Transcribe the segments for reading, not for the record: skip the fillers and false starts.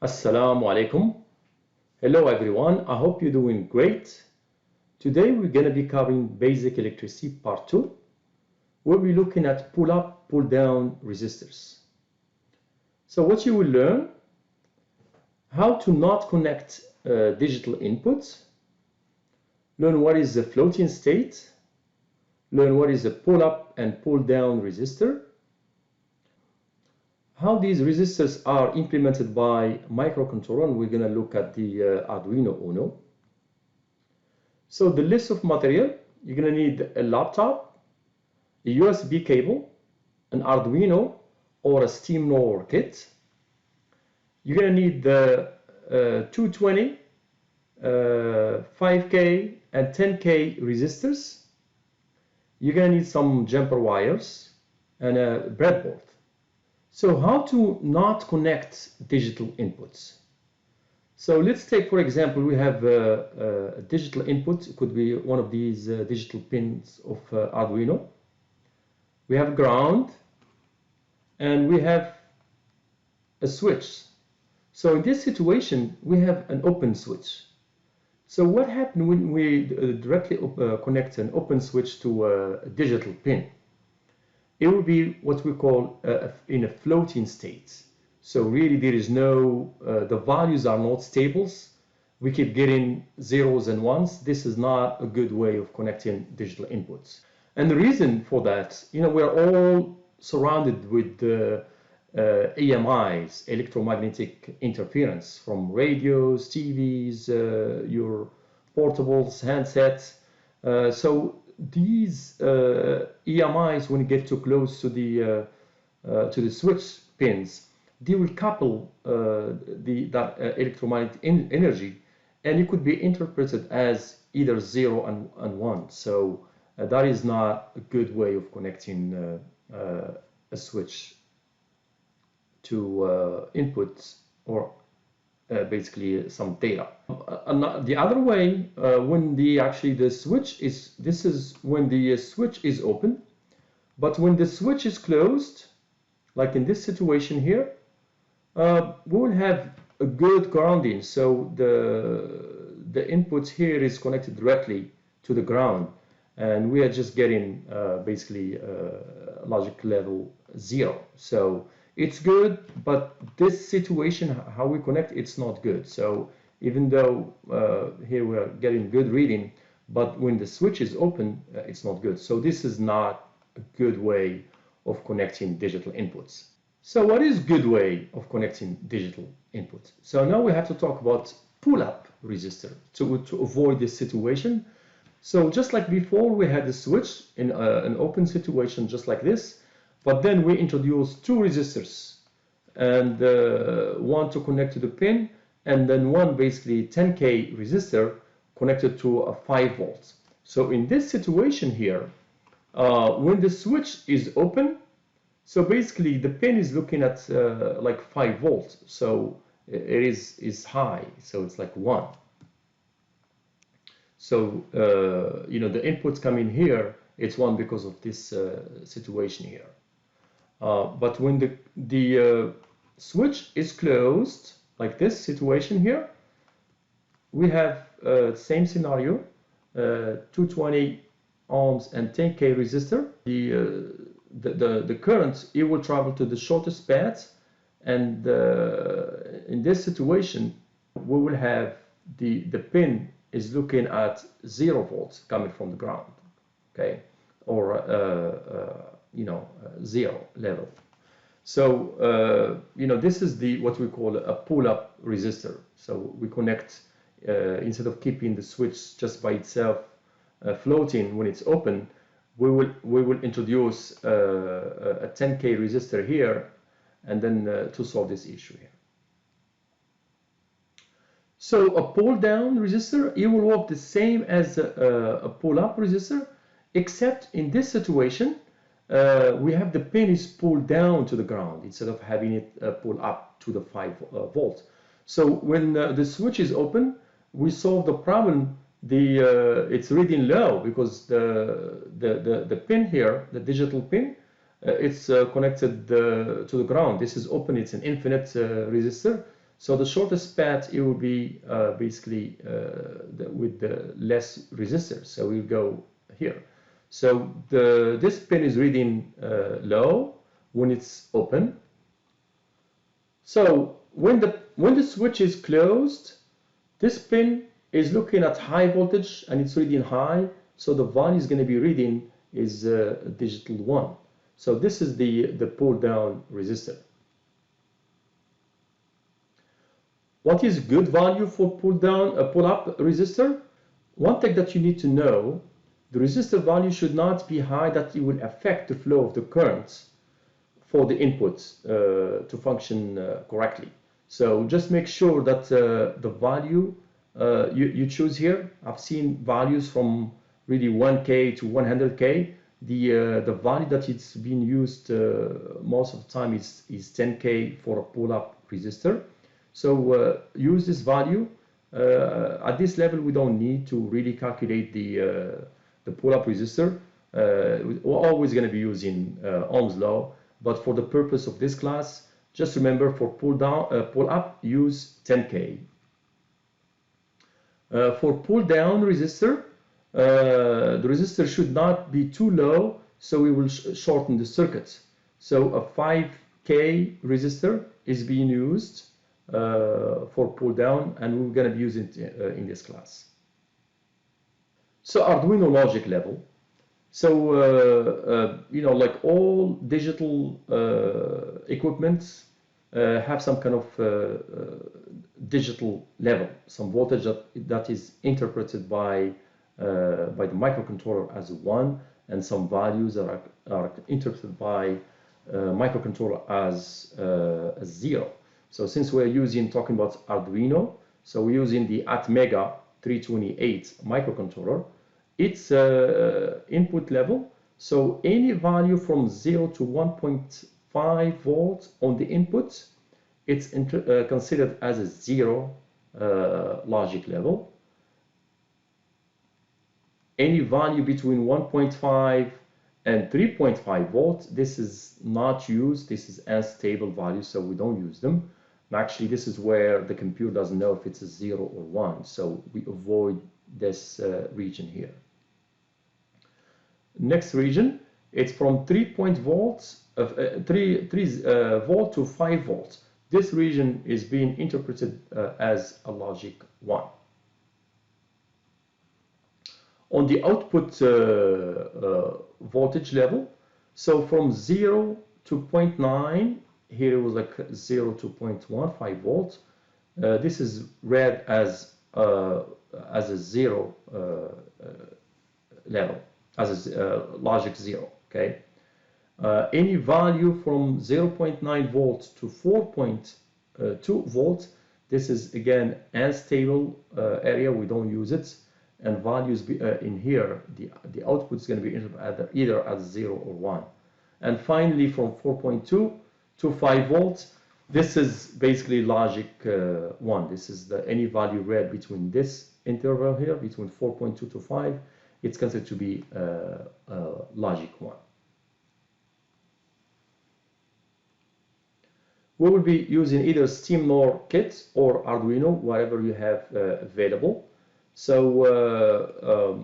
Assalamu alaikum. Hello everyone, I hope you're doing great. Today we're going to be covering basic electricity part 2, where we're looking at pull-up, pull-down resistors. So what you will learn, how to not connect digital inputs, learn what is the floating state, learn what is a pull-up and pull-down resistor, how these resistors are implemented by microcontroller, and we're going to look at the Arduino Uno. So the list of material, you're going to need a laptop, a USB cable, an Arduino or a steam roller kit. You're going to need the 220, 5K and 10K resistors. You're going to need some jumper wires and a breadboard. So how to not connect digital inputs? So let's take, for example, we have a digital input. It could be one of these digital pins of Arduino. We have ground and we have a switch. So in this situation, we have an open switch. So what happens when we directly connect an open switch to a digital pin? It will be what we call in a floating state. So really there is no, the values are not stables. We keep getting zeros and ones. This is not a good way of connecting digital inputs. And the reason for that, we're all surrounded with EMIs, electromagnetic interference, from radios, TVs, your portables, handsets. So these EMIs, when you get too close to the switch pins, they will couple that electromagnetic energy, and it could be interpreted as either 0 and 1. So that is not a good way of connecting a switch to inputs or basically some data. The other way, when the switch is, this is when the switch is open, but when the switch is closed, like in this situation here, we will have a good grounding. So the inputs here is connected directly to the ground, and we are just getting basically logic level 0. So it's good, but this situation, how we connect, it's not good. So even though here we are getting good reading, but when the switch is open, it's not good. So this is not a good way of connecting digital inputs. So what is good way of connecting digital inputs? So now we have to talk about pull-up resistor to avoid this situation. So just like before, we had the switch in an open situation just like this. But then we introduced two resistors, and one to connect to the pin, and then one basically 10K resistor connected to a 5 volts. So in this situation here, when the switch is open, so basically the pin is looking at like 5 volts. So it is high, so it's like 1. So the inputs come in here, it's 1 because of this situation here. But when the switch is closed, like this situation here, we have same scenario, 220 ohms and 10K resistor. The current, it will travel to the shortest path, and in this situation, we will have the pin is looking at 0 volts coming from the ground, okay, or 0 level. So this is what we call a pull-up resistor. So we connect instead of keeping the switch just by itself floating when it's open, we will introduce a 10K resistor here, and then to solve this issue here. So a pull-down resistor, it will work the same as a pull-up resistor, except in this situation, we have the pin is pulled down to the ground instead of having it pull up to the 5 volts. So when the switch is open, we solve the problem. It's reading low because the pin here, the digital pin, it's connected to the ground. This is open. It's an infinite resistor. So the shortest path, it will be basically with the less resistors. So we'll go here. So this pin is reading low when it's open. So when the switch is closed, this pin is looking at high voltage and it's reading high. So the value is going to be reading is digital 1. So this is the pull down resistor. What is good value for pull up resistor? One thing that you need to know, the resistor value should not be high that it will affect the flow of the currents for the inputs to function correctly. So just make sure that the value you choose here, I've seen values from really 1K to 100K. The value that it's being used most of the time is 10K for a pull-up resistor. So use this value. At this level, we don't need to really calculate the pull-up resistor. We're always going to be using Ohm's law, but for the purpose of this class, just remember for pull-up, use 10K. For pull-down resistor, the resistor should not be too low, so we will shorten the circuit. So a 5K resistor is being used for pull-down, and we're going to be using it in this class. So Arduino Logic level. So, you know, like all digital equipment have some kind of digital level, some voltage that is interpreted by the microcontroller as 1, and some values that are interpreted by microcontroller as 0. So since we're talking about Arduino, so we're using the Atmega 328 microcontroller. It's input level, so any value from 0 to 1.5 volts on the input, it's considered as a 0 logic level. Any value between 1.5 and 3.5 volts, this is not used. This is unstable value, so we don't use them. Actually, this is where the computer doesn't know if it's a 0 or 1, so we avoid this region here. Next region, it's from 3 volts volt to 5 volts. This region is being interpreted as a logic 1. On the output voltage level, so from 0 to 0.9, here it was like 0 to 0.15 volts. This is read as a 0 level, as a logic 0. Okay. Any value from 0.9 volts to 4.2 volts, this is again unstable area. We don't use it, and values in here, the output is going to be either as 0 or 1. And finally, from 4.2 to 5 volts, this is basically logic 1. This is any value read between this interval here, between 4.2 to 5, it's considered to be logic 1. We will be using either SteamNOR kit or Arduino, whatever you have available. So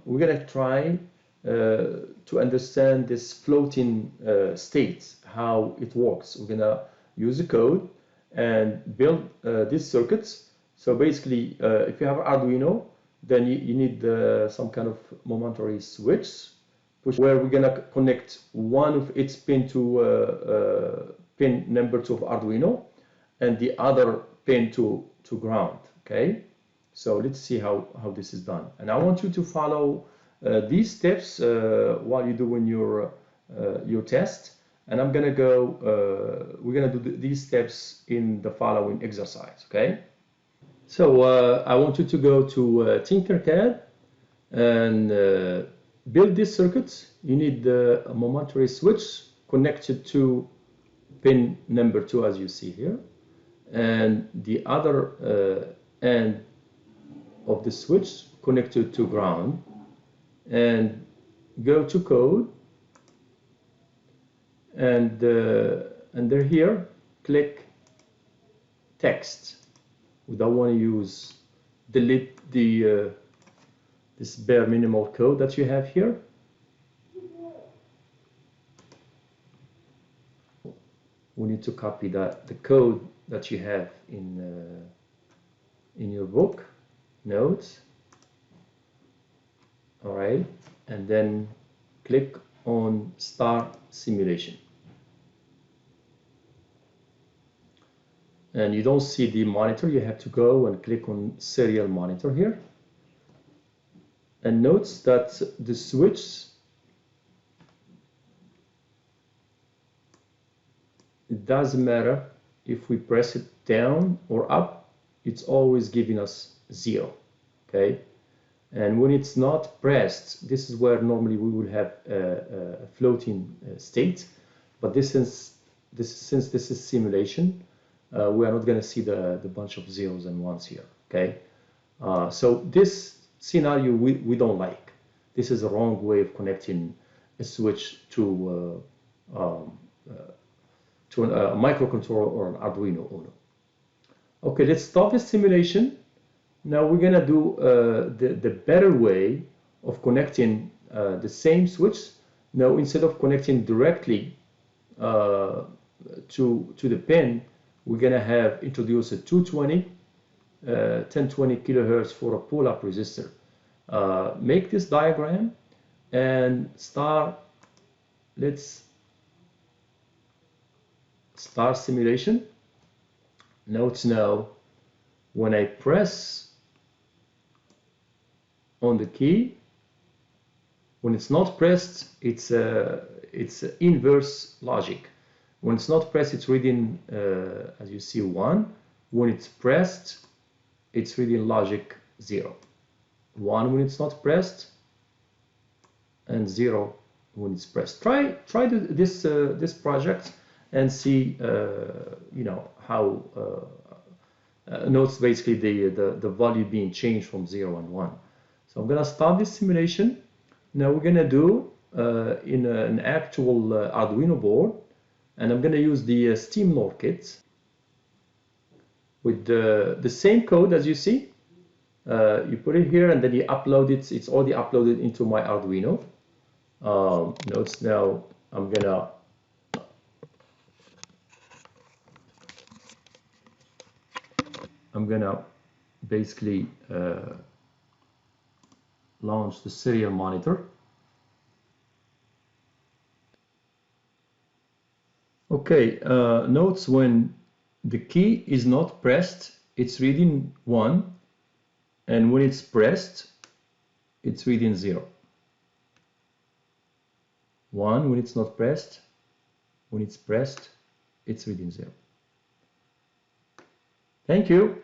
we're going to try to understand this floating state, how it works. We're going to use the code and build these circuits. So basically, if you have Arduino, then you need some kind of momentary switch, where we're going to connect one of its pin to pin number 2 of Arduino, and the other pin to ground. Okay, so let's see how this is done. And I want you to follow these steps while you're doing your test. And I'm gonna go. We're gonna do these steps in the following exercise. Okay. So I want you to go to Tinkercad and build this circuit. You need a momentary switch connected to pin number 2, as you see here, and the other end of the switch connected to ground. And go to code, and there here, click text. We don't want to delete the this bare minimal code that you have here. We need to copy the code that you have in your book notes. All right, and then click on Start Simulation. And you don't see the monitor, you have to go and click on Serial Monitor here. And notice that the switch, it doesn't matter if we press it down or up, it's always giving us 0, okay? And when it's not pressed, this is where normally we would have a floating state, but since this is simulation, we are not going to see the bunch of zeros and ones here, okay? So this scenario we don't like. This is a wrong way of connecting a switch to a microcontroller or an Arduino Uno. Okay, let's stop this simulation. Now we're gonna do the better way of connecting the same switch. Now instead of connecting directly to the pin, we're gonna have introduce a 220 1020 kilohertz for a pull-up resistor. Make this diagram and let's start simulation. Note now when I press on the key, when it's not pressed, it's inverse logic. When it's not pressed, it's reading as you see 1. When it's pressed, it's reading logic 0. 1 when it's not pressed, and 0 when it's pressed. Try this project and see you know how notes basically the value being changed from 0 and 1. So I'm gonna start this simulation. Now we're gonna do in an actual Arduino board, and I'm gonna use the Steam Lore kit with the same code as you see. You put it here and then you upload it. It's already uploaded into my Arduino. Notes now I'm gonna basically launch the serial monitor. Okay, notes when the key is not pressed, it's reading 1, and when it's pressed, it's reading 0. 1 when it's not pressed, when it's pressed, it's reading 0. Thank you.